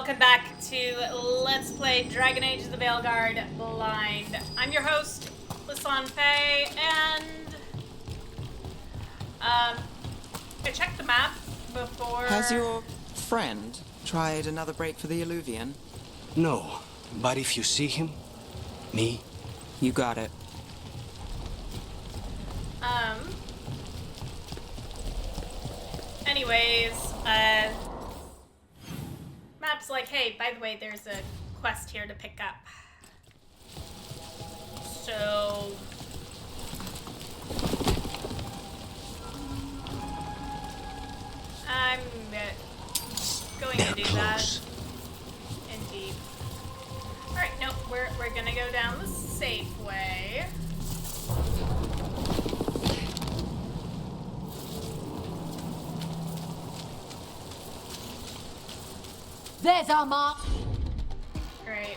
welcome back to Let's Play Dragon Age The Veilguard Blind. I'm your host, Lisan Faye, and I checked the map before... Has your friend tried another break for the Illuvian? No, but if you see him, me... You got it. Anyways, map's like, hey, by the way, there's a quest here to pick up. So... I'm going to do that. Indeed. Alright, nope, we're gonna go down the safe way. There's our mark. Great.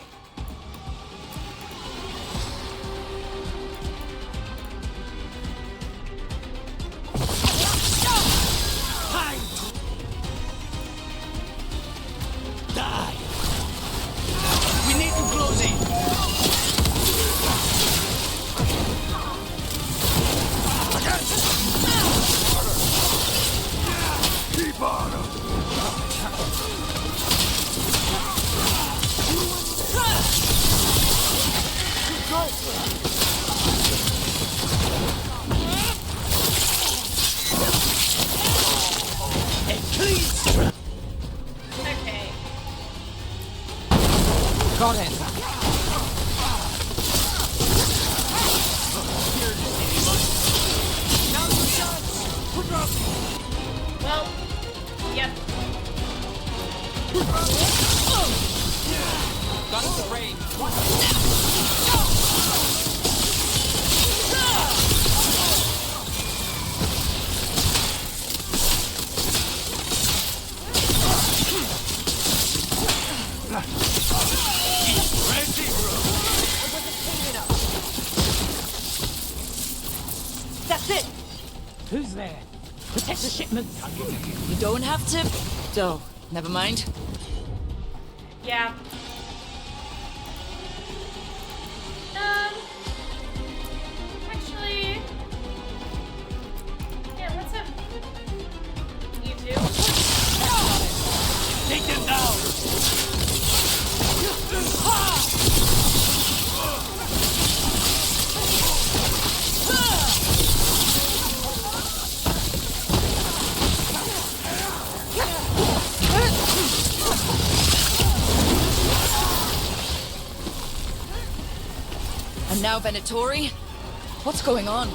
Die! We need to close it! Keep on him! Okay. Got it. Well, yep. Got the range. That's it. Who's there? Protect the shipment. You don't have to. Oh, never mind. Yeah. Actually... Yeah, let's have... You two. Take them down! And now Venatori? What's going on?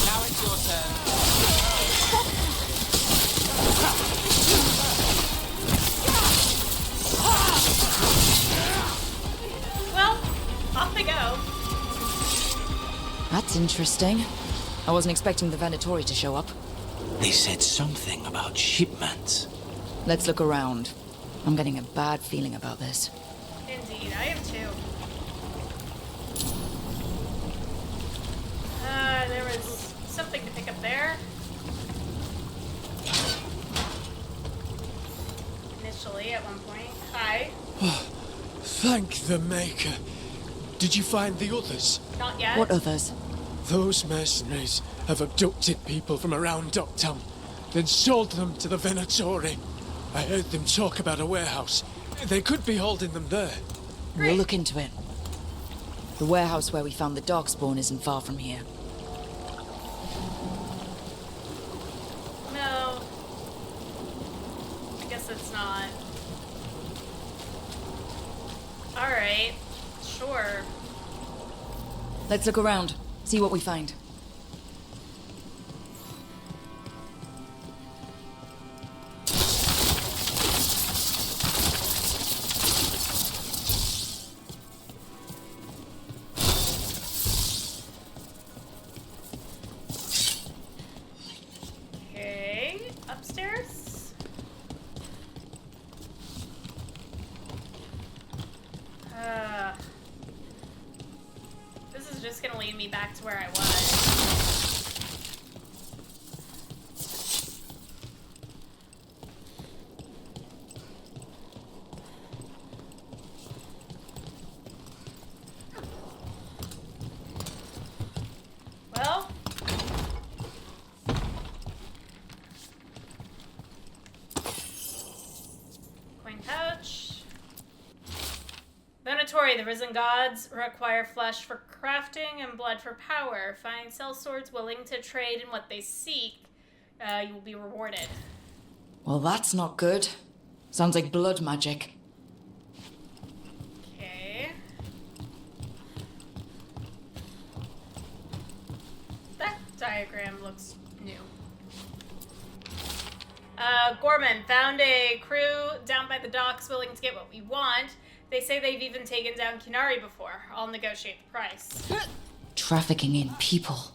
Now it's your turn. Well, off they go. That's interesting. I wasn't expecting the Venatori to show up. They said something about shipments. Let's look around. I'm getting a bad feeling about this. Indeed, I am too. There was something to pick up there. Initially, at one point. Hi. Thank the Maker. Did you find the others? Not yet. What others? Those mercenaries have abducted people from around Doptown, then sold them to the Venatori. I heard them talk about a warehouse. They could be holding them there. Great. We'll look into it. The warehouse where we found the darkspawn isn't far from here. No. I guess it's not. Alright. Sure. Let's look around. See what we find. Okay. Upstairs? just gonna lead me back to where I was. Well. Coin pouch. Venatori, the risen gods require flesh for crafting and blood for power. Find sellswords willing to trade in what they seek. You will be rewarded. Well, that's not good. Sounds like blood magic. Okay. That diagram looks new. Gorman found a crew down by the docks willing to get what we want. They say they've even taken down Kinari before. I'll negotiate the price. Trafficking in people.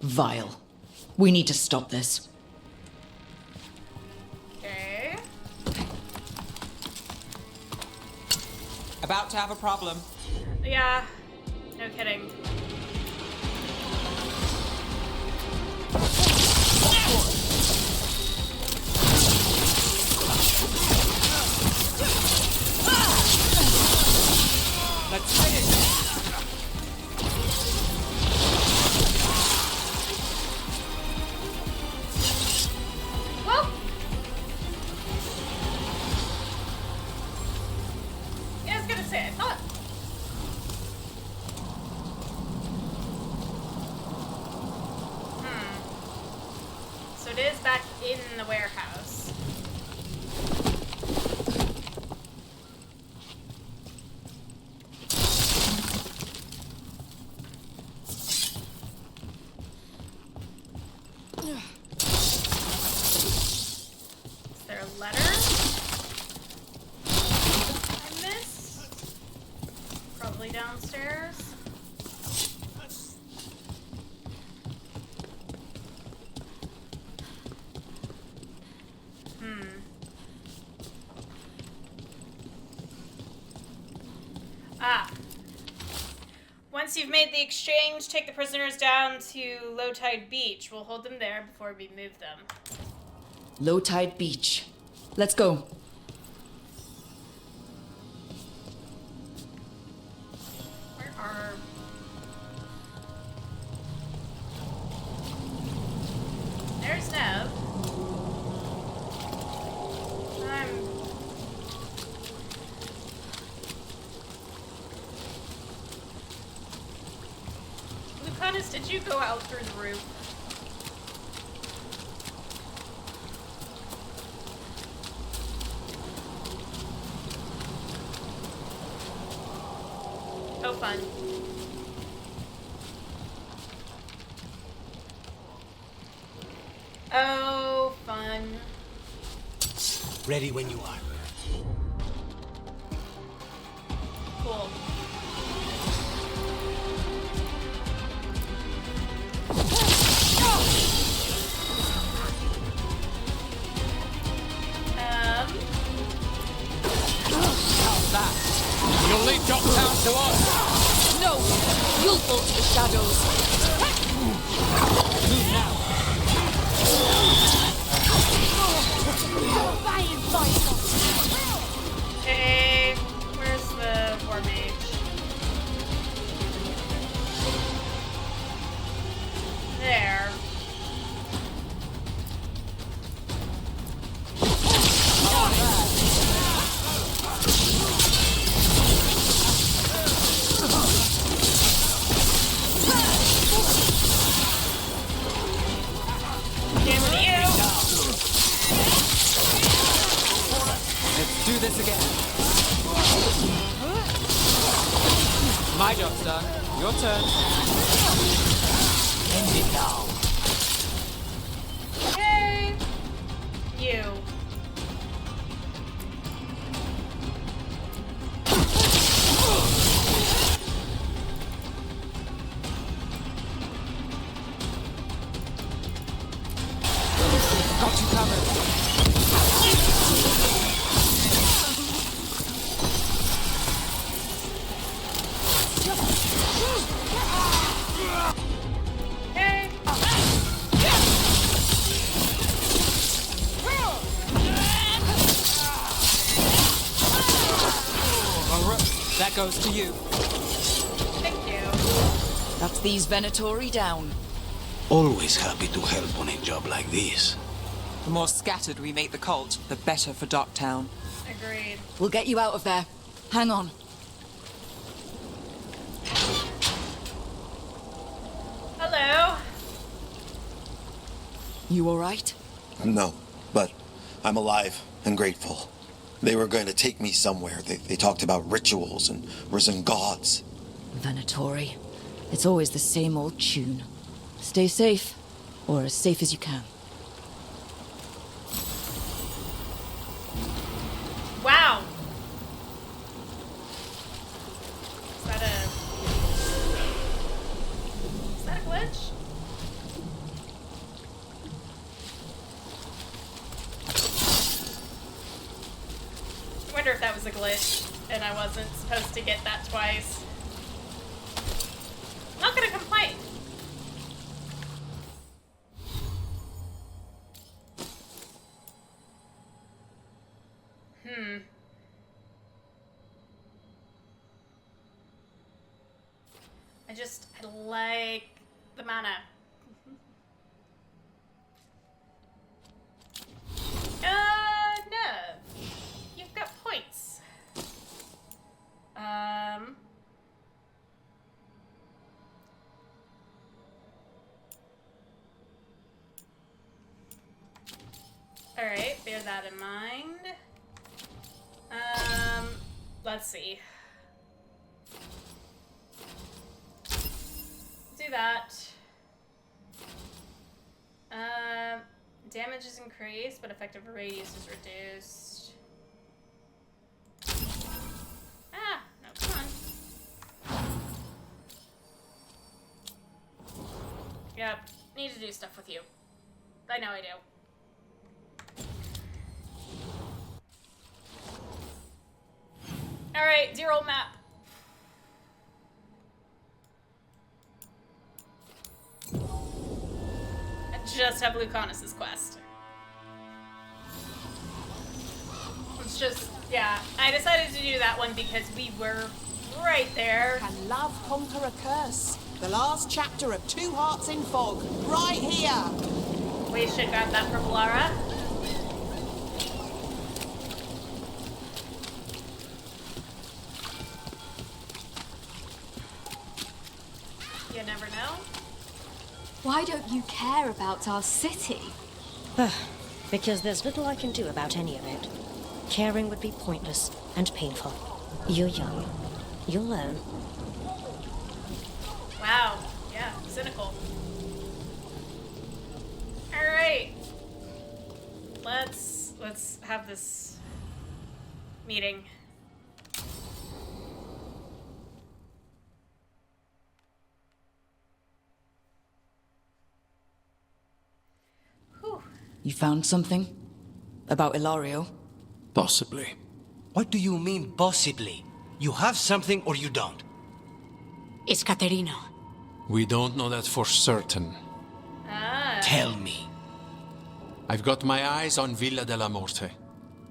Vile. We need to stop this. Okay. About to have a problem. Yeah. No kidding. Let's finish. Well. Yeah, I was gonna say, I thought. So it is back in the warehouse. Is there a letter I missed? Probably downstairs. Ah. Once you've made the exchange, take the prisoners down to Low Tide Beach. We'll hold them there before we move them. Low Tide Beach. Let's go. Where are... There's Nev. Lucanis, did you go out through the roof? Oh, fun. Oh, fun. Ready when you are. Cool. You'll leave Docktown to us. No! You'll fall to the shadows. Move now. Okay, where's the War Mage? There. Game with you. Let's do this again. My job's done. Your turn. End it now. Okay. You. Got you covered. goes to you. Thank you. That's these Venatori down. Always happy to help on a job like this. The more scattered we make the cult, the better for Darktown. Agreed. We'll get you out of there. Hang on. Hello. You alright? No, but I'm alive and grateful. They were going to take me somewhere. They talked about rituals and risen gods. Venatori. It's always the same old tune. Stay safe, or as safe as you can. Wow. Is that a glitch? I wonder if that was a glitch and I wasn't supposed to get that twice. I'm not gonna complain. I like the mana. No. You've got points. Alright, bear that in mind. Let's see. Do that. Damage is increased, but effective radius is reduced. Ah, no, come on. Yep, need to do stuff with you. I know I do. Alright, dear old map. Just have Lucanis' quest. It's just, yeah, I decided to do that one because we were right there. Can love conquer a curse? The last chapter of Two Hearts in Fog, right here. We should grab that for Lara. You never know. Why don't you care about our city? Because there's little I can do about any of it. Caring would be pointless and painful. You're young. You'll learn. Wow. Yeah, cynical. Alright. Let's have this meeting. You found something? About Ilario? Possibly. What do you mean, possibly? You have something or you don't? It's Caterina. We don't know that for certain. Tell me. I've got my eyes on Villa della Morte.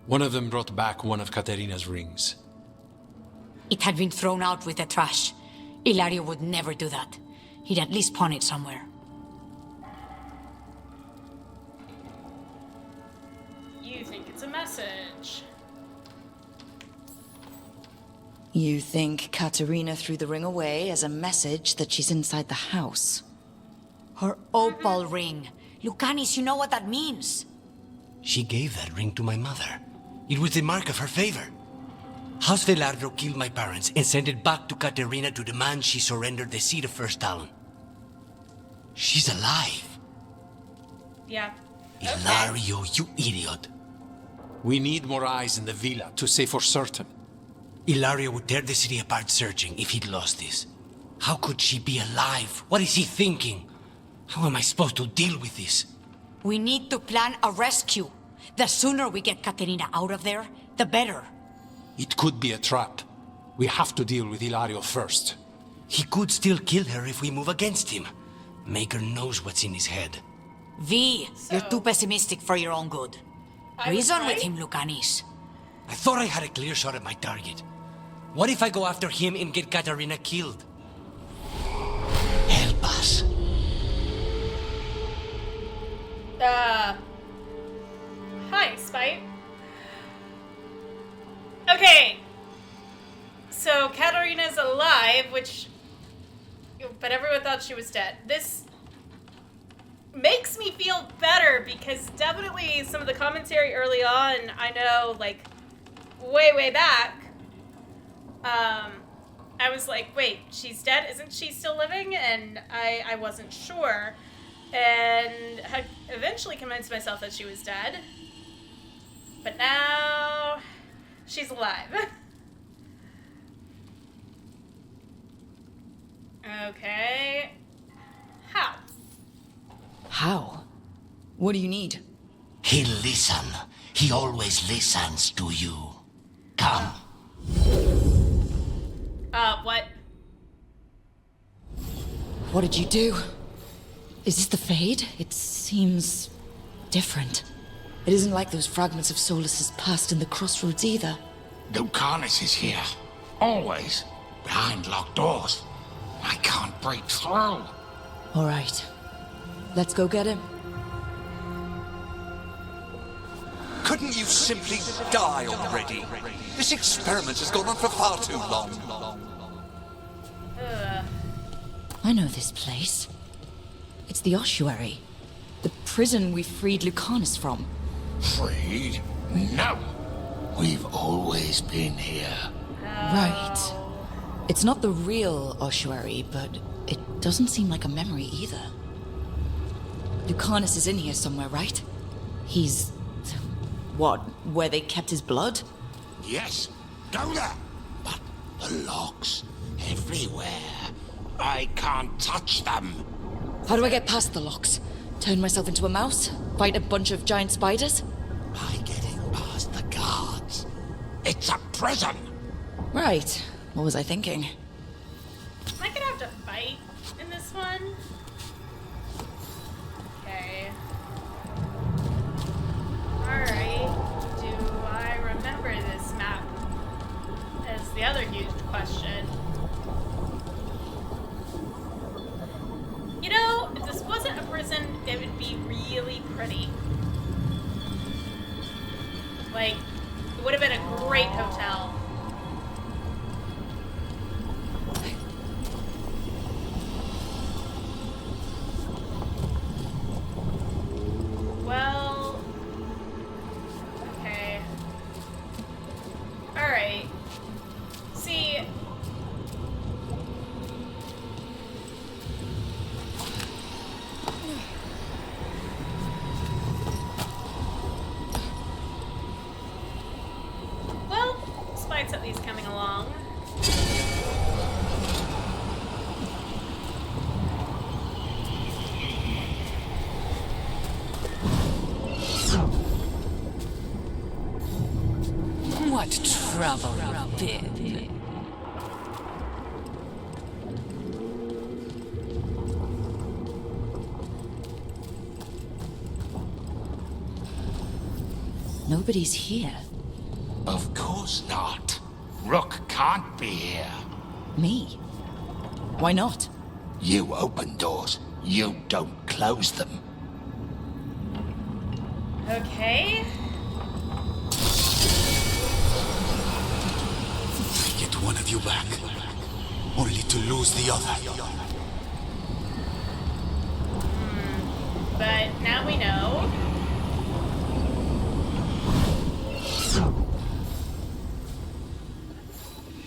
One of them brought back one of Caterina's rings. It had been thrown out with the trash. Ilario would never do that. He'd at least pawn it somewhere. You think it's a message. You think Katerina threw the ring away as a message that she's inside the house? Her opal ring. Lucanis, you know what that means. She gave that ring to my mother. It was the mark of her favor. House Velardo killed my parents and sent it back to Caterina to demand she surrender the seat of First Talon. She's alive. Yeah. Ilario, you idiot. We need more eyes in the villa to say for certain. Ilario would tear the city apart searching if he'd lost this. How could she be alive? What is he thinking? How am I supposed to deal with this? We need to plan a rescue. The sooner we get Caterina out of there, the better. It could be a trap. We have to deal with Ilario first. He could still kill her if we move against him. Maker knows what's in his head. V, you're too pessimistic for your own good. Reason with him, Lucanis. I thought I had a clear shot at my target. What if I go after him and get Katarina killed? Help us. Hi, Spite. Okay. So, Katarina's alive, but everyone thought she was dead. This makes me feel better because definitely some of the commentary early on, I know, like, way back, I was like, wait, she's dead? Isn't she still living? And I wasn't sure. And had eventually convinced myself that she was dead. But now she's alive. Okay. How? How? What do you need? He'll listen. He always listens to you. Come. What? What did you do? Is this the Fade? It seems different. It isn't like those fragments of Solus's past in the Crossroads either. Lucanis is here. Always. Behind locked doors. I can't break through. All right. Let's go get him. Couldn't you simply die already? This experiment has gone on for far too long. I know this place. It's the ossuary. The prison we freed Lucanis from. Freed? No. We've always been here. Right. It's not the real ossuary, but it doesn't seem like a memory either. Lucanis is in here somewhere, right? He's... what, where they kept his blood? Yes. Go there. But the locks everywhere. I can't touch them. How do I get past the locks? Turn myself into a mouse? Fight a bunch of giant spiders? By getting past the guards. It's a prison. Right. What was I thinking? Am I gonna have to fight in this one? Okay. Alright. Do I remember this map? Is the other huge question. You know, if this wasn't a prison, it would be really pretty. Like, it would have been a great hotel. Well, okay. Alright. See, well, Spike's at least coming along. What trouble you've been. Nobody's here. Of course not. Rook can't be here. Me? Why not? You open doors. You don't close them. Okay. Get one of you back, only to lose the other. But now we know.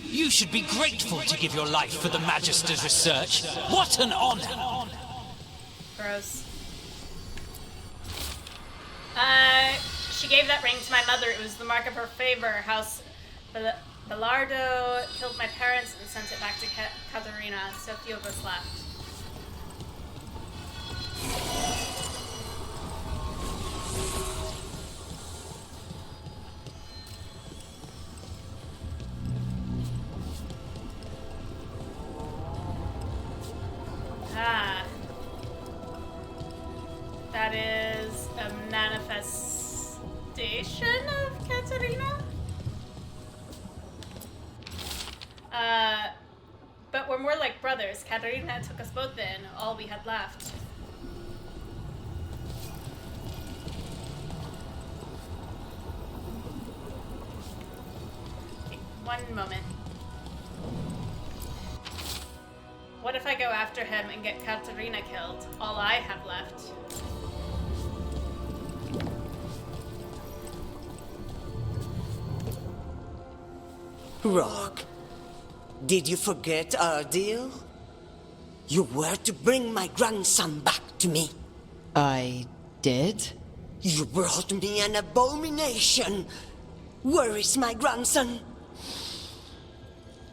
You should be grateful to give your life for the Magister's research. What an honor! Gross. She gave that ring to my mother. It was the mark of her favor. House Belardo killed my parents and sent it back to Katarina. So few of us left. Ah. That is a manifestation of Katarina? others. Katarina took us both in, all we had left. Okay, one moment. What if I go after him and get Katarina killed? All I have left. Rook, did you forget our deal? You were to bring my grandson back to me. I did? You brought me an abomination. Where is my grandson?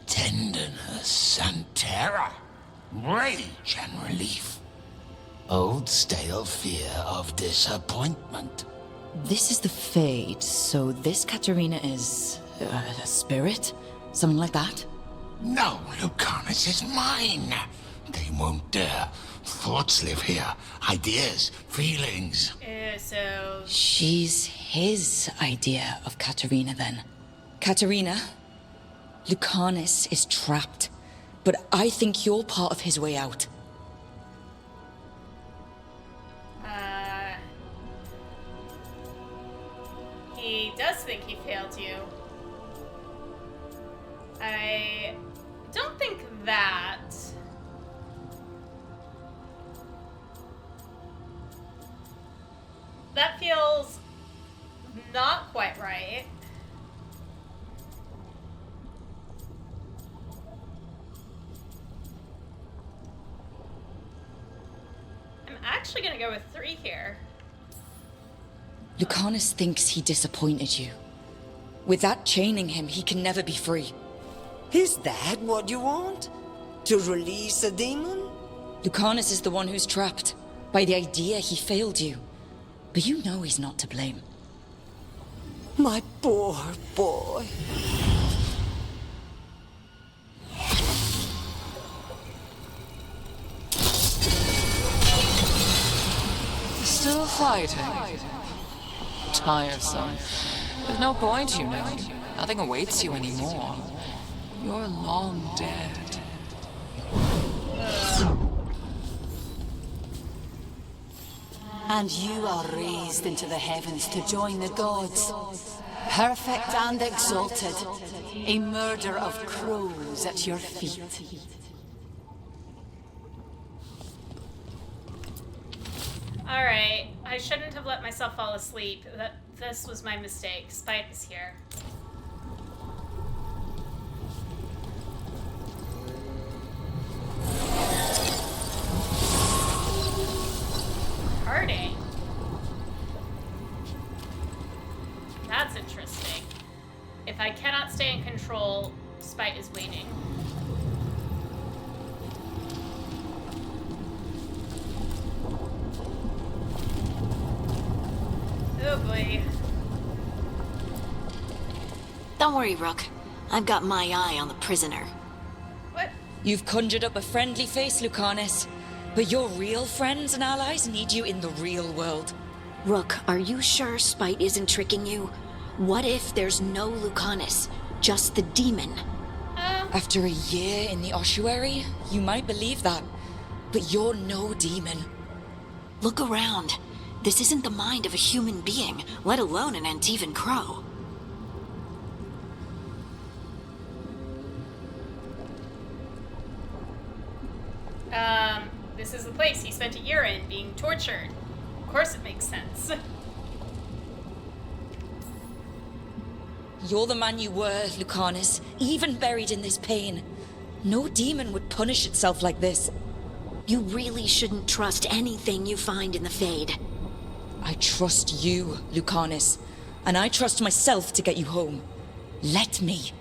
Tenderness and terror, rage and relief. Old stale fear of disappointment. This is the Fade, so this Katarina is a spirit? Something like that? No, Lucanis is mine. They won't dare. Thoughts live here. Ideas, feelings. So... She's his idea of Katarina, then. Katarina, Lucanis is trapped, but I think you're part of his way out. He does think he failed you. I don't think that. That feels not quite right. I'm actually gonna go with 3 here. Lucanis thinks he disappointed you. With that chaining him, he can never be free. Is that what you want? To release a demon? Lucanis is the one who's trapped, by the idea he failed you. But you know he's not to blame. My poor boy. Still fighting? Tiresome. There's no point, you know. Nothing awaits you anymore. You're long dead. And you are raised into the heavens to join the gods. Perfect and exalted. A murder of crows at your feet. Alright, I shouldn't have let myself fall asleep. This was my mistake. Spite is here. Harding. That's interesting. If I cannot stay in control, Spite is waiting. Oh boy. Don't worry, Rook. I've got my eye on the prisoner. What? You've conjured up a friendly face, Lucanis. But your real friends and allies need you in the real world. Rook, are you sure Spite isn't tricking you? What if there's no Lucanis, just the demon? After a year in the ossuary, you might believe that. But you're no demon. Look around. This isn't the mind of a human being, let alone an Antivan crow. This is the place he spent a year in, being tortured. Of course it makes sense. You're the man you were, Lucanis, even buried in this pain. No demon would punish itself like this. You really shouldn't trust anything you find in the Fade. I trust you, Lucanis, and I trust myself to get you home. Let me.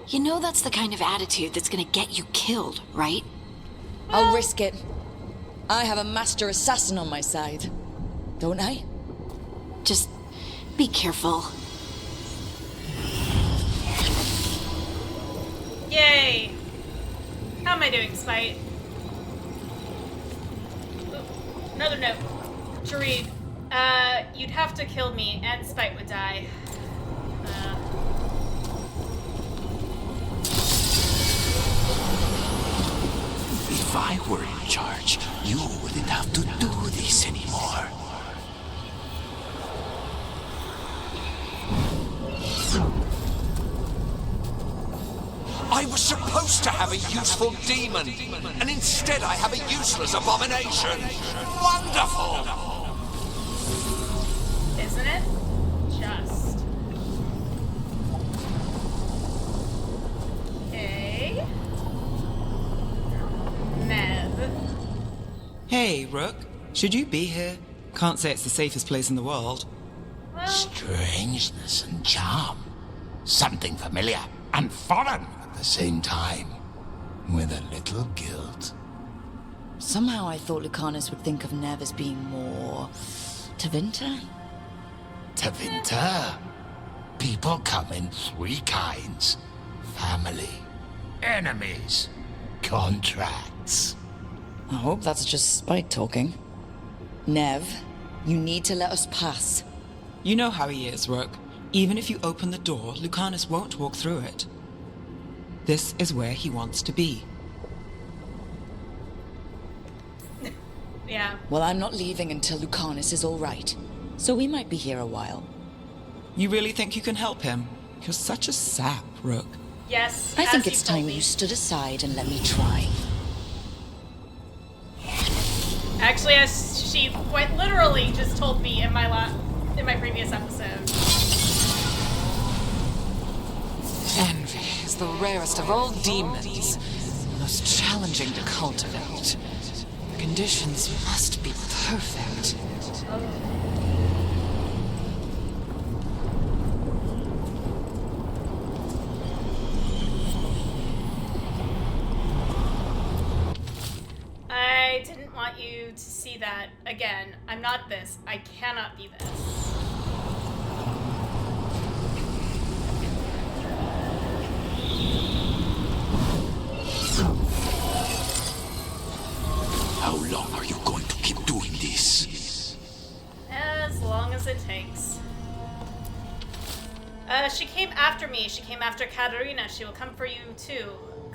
You know that's the kind of attitude that's gonna get you killed, right? I'll risk it. I have a master assassin on my side, don't I? Just be careful. Yay! How am I doing, Spite? Ooh, another note. Jareed, you'd have to kill me and Spite would die. If I were in charge, you wouldn't have to do this anymore. I was supposed to have a useful demon, and instead I have a useless abomination. Wonderful! Isn't it? Just. Okay. Nev. Hey, Rook. Should you be here? Can't say it's the safest place in the world. Well, Strangeness and charm. Something familiar and foreign at the same time. With a little guilt. Somehow I thought Lucanis would think of Nev as being more... Tevinter? Tevinter. People come in three kinds. Family. Enemies. Contracts. I hope that's just spite talking. Nev, you need to let us pass. You know how he is, Rook. Even if you open the door, Lucanis won't walk through it. This is where he wants to be. yeah. Well, I'm not leaving until Lucanis is all right. So we might be here a while. You really think you can help him? You're such a sap, Rook. Yes. I think as it's you told time me. you stood aside and let me try. Actually, as she quite literally just told me in my previous episode. Envy is the rarest of all demons, most challenging to cultivate. The conditions must be perfect. I didn't want you to see that again. I'm not this. I cannot be this. How long are you going to keep doing this? As long as it takes. She came after me. She came after Katarina. She will come for you too.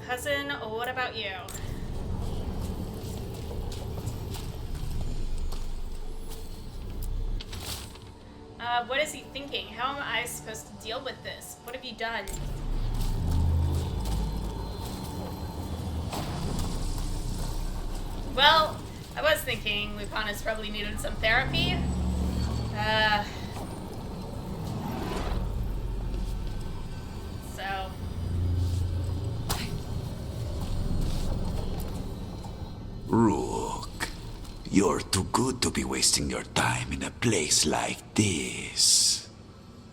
Cousin, what about you? What is he thinking? How am I supposed to deal with this? What have you done? Well, I was thinking Lucanis probably needed some therapy. So. Rook, you're too good to be wasting your time in a place like this.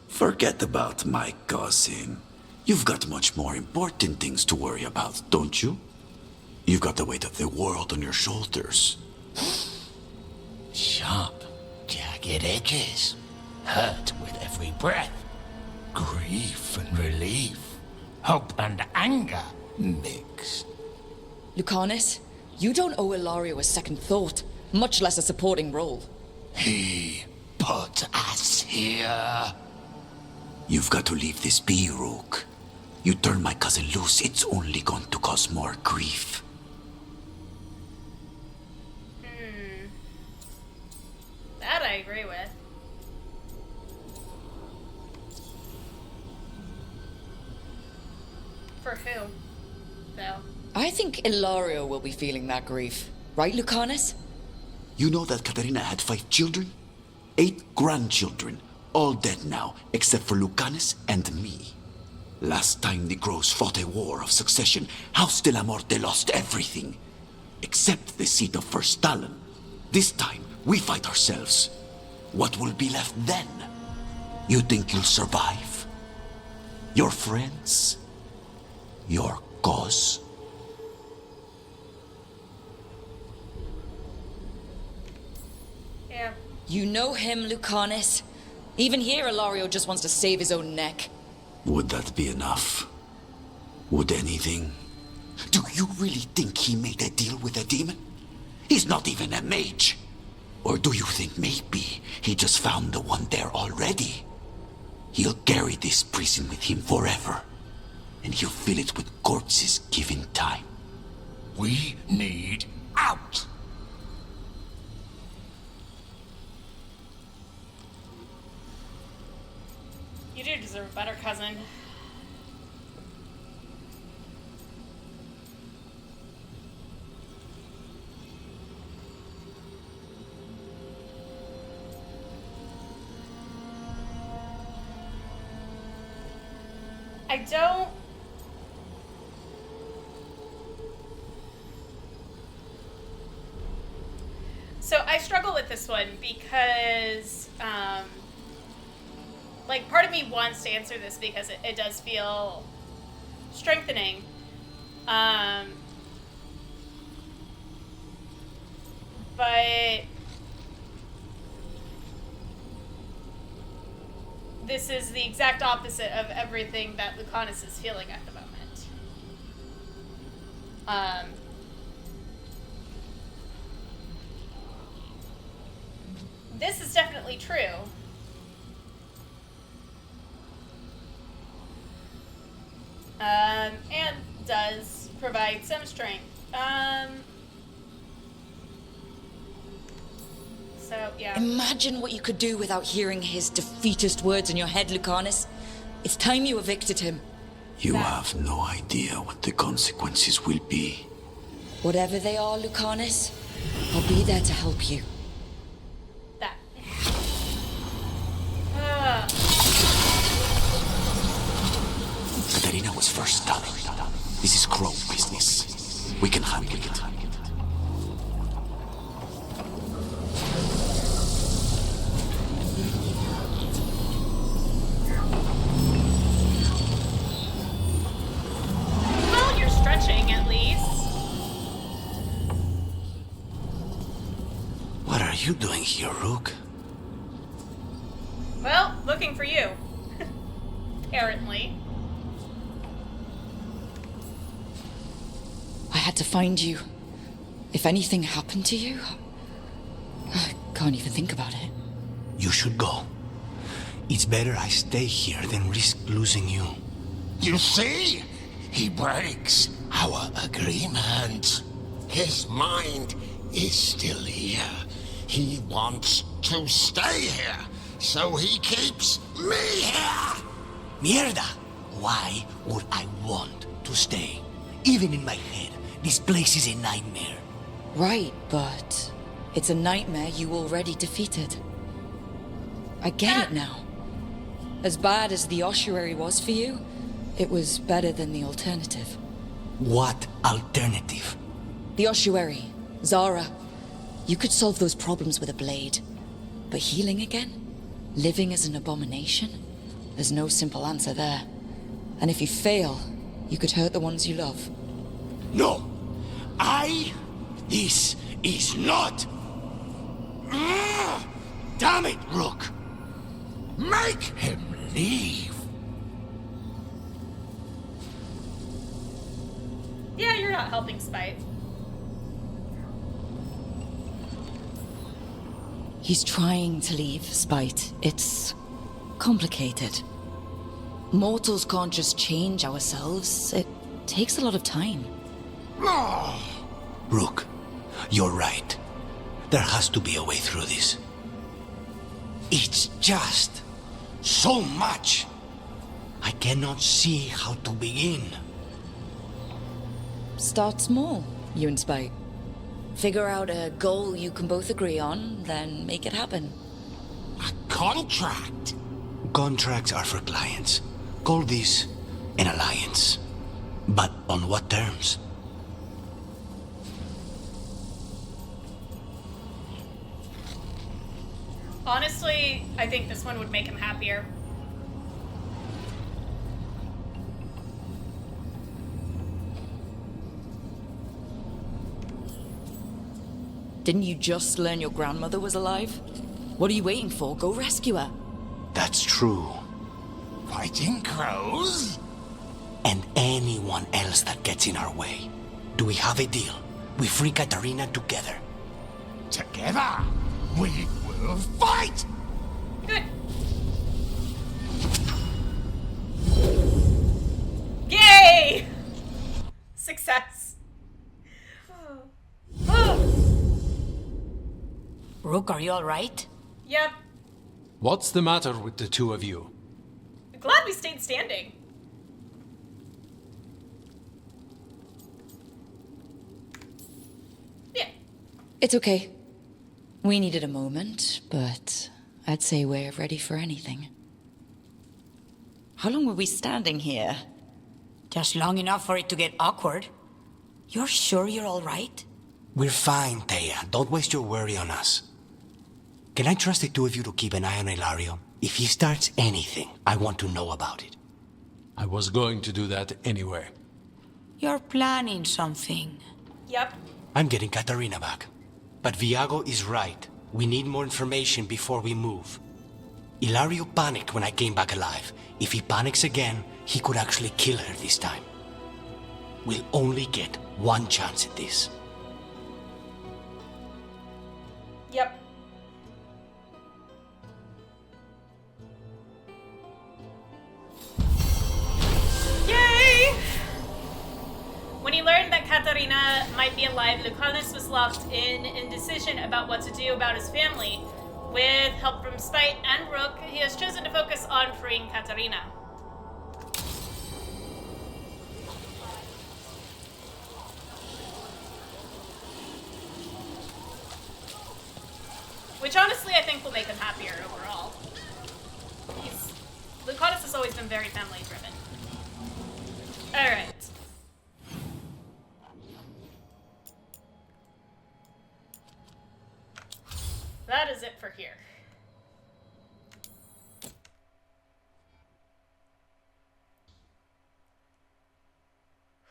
Forget about my cousin. You've got much more important things to worry about, don't you? You've got the weight of the world on your shoulders. Sharp, jagged edges. Hurt with every breath. Grief and relief. Hope and anger mixed. Lucanis, you don't owe Ilario a second thought, much less a supporting role. He put us here. You've got to leave this be, Rook. You turn my cousin loose, it's only going to cause more grief. That I agree with. For who? Though. I think Ilario will be feeling that grief. Right, Lucanis? You know that Katarina had 5 children? 8 grandchildren. All dead now, except for Lucanis and me. Last time the Grows fought a war of succession, House de la Morte lost everything. Except the seat of First Talon. This time, we fight ourselves. What will be left then? You think you'll survive? Your friends? Your cause? Yeah. You know him, Lucanis. Even here, Ilario just wants to save his own neck. Would that be enough? Would anything? Do you really think he made a deal with a demon? He's not even a mage. Or do you think maybe he just found the one there already? He'll carry this prison with him forever. And he'll fill it with corpses given time. We need out! You do deserve a better cousin. I don't... So I struggle with this one because, like, part of me wants to answer this because it does feel strengthening. But this is the exact opposite of everything that Lucanis is feeling at the moment. This is definitely true. And does provide some strength. So, yeah. Imagine what you could do without hearing his defeatist words in your head, Lucanis. It's time you evicted him. You have no idea what the consequences will be. Whatever they are, Lucanis, I'll be there to help you. That. Katerina was first stunned. This is Crow business. We can handle it. Well, you're stretching at least. What are you doing here, Rook? Well, looking for you. Apparently. I had to find you. If anything happened to you, I can't even think about it. You should go. It's better I stay here than risk losing you. You see? He breaks our agreement. His mind is still here. He wants to stay here, so he keeps me here! Mierda! Why would I want to stay? Even in my head, this place is a nightmare. Right, but it's a nightmare you already defeated. I get it now. As bad as the ossuary was for you, it was better than the alternative. What alternative? The ossuary, Zara. You could solve those problems with a blade. But healing again? Living as an abomination? There's no simple answer there. And if you fail, you could hurt the ones you love. No! This is not... Damn it, Rook! Make him leave! Yeah, you're not helping Spite. He's trying to leave, Spite. It's complicated. Mortals can't just change ourselves. It takes a lot of time. Rook, you're right. There has to be a way through this. It's just so much. I cannot see how to begin. Start small, you and Spite. Figure out a goal you can both agree on, then make it happen. A contract? Contracts are for clients. Call this an alliance. But on what terms? Honestly, I think this one would make him happier. Didn't you just learn your grandmother was alive? What are you waiting for? Go rescue her. That's true. Fighting crows? And anyone else that gets in our way. Do we have a deal? We free Katarina together. Together? We will fight! Good. Yay! Success. Rook, are you alright? Yep. What's the matter with the two of you? Glad we stayed standing. Yeah. It's okay. We needed a moment, but I'd say we're ready for anything. How long were we standing here? Just long enough for it to get awkward. You're sure you're alright? We're fine, Thea. Don't waste your worry on us. Can I trust the two of you to keep an eye on Ilario? If he starts anything, I want to know about it. I was going to do that anyway. You're planning something. Yep. I'm getting Katarina back. But Viago is right. We need more information before we move. Ilario panicked when I came back alive. If he panics again, he could actually kill her this time. We'll only get one chance at this. Yep. Yay! When he learned that Katarina might be alive, Lucanis was locked in indecision about what to do about his family. With help from Spite and Rook, he has chosen to focus on freeing Katarina. Which honestly I think will make him happier overall. Lucanis has always been very family driven. Alright. That is it for here.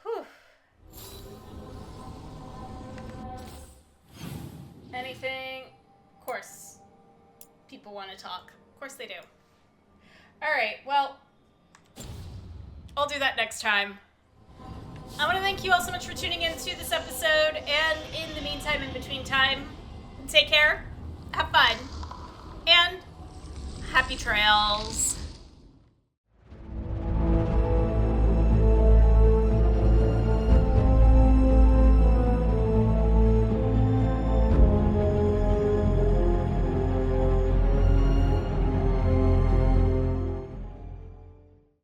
Whew. Anything? Of course. People want to talk. Of course they do. Alright, well, I'll do that next time. I want to thank you all so much for tuning into this episode, and in the meantime, in between time, take care, have fun, and happy trails.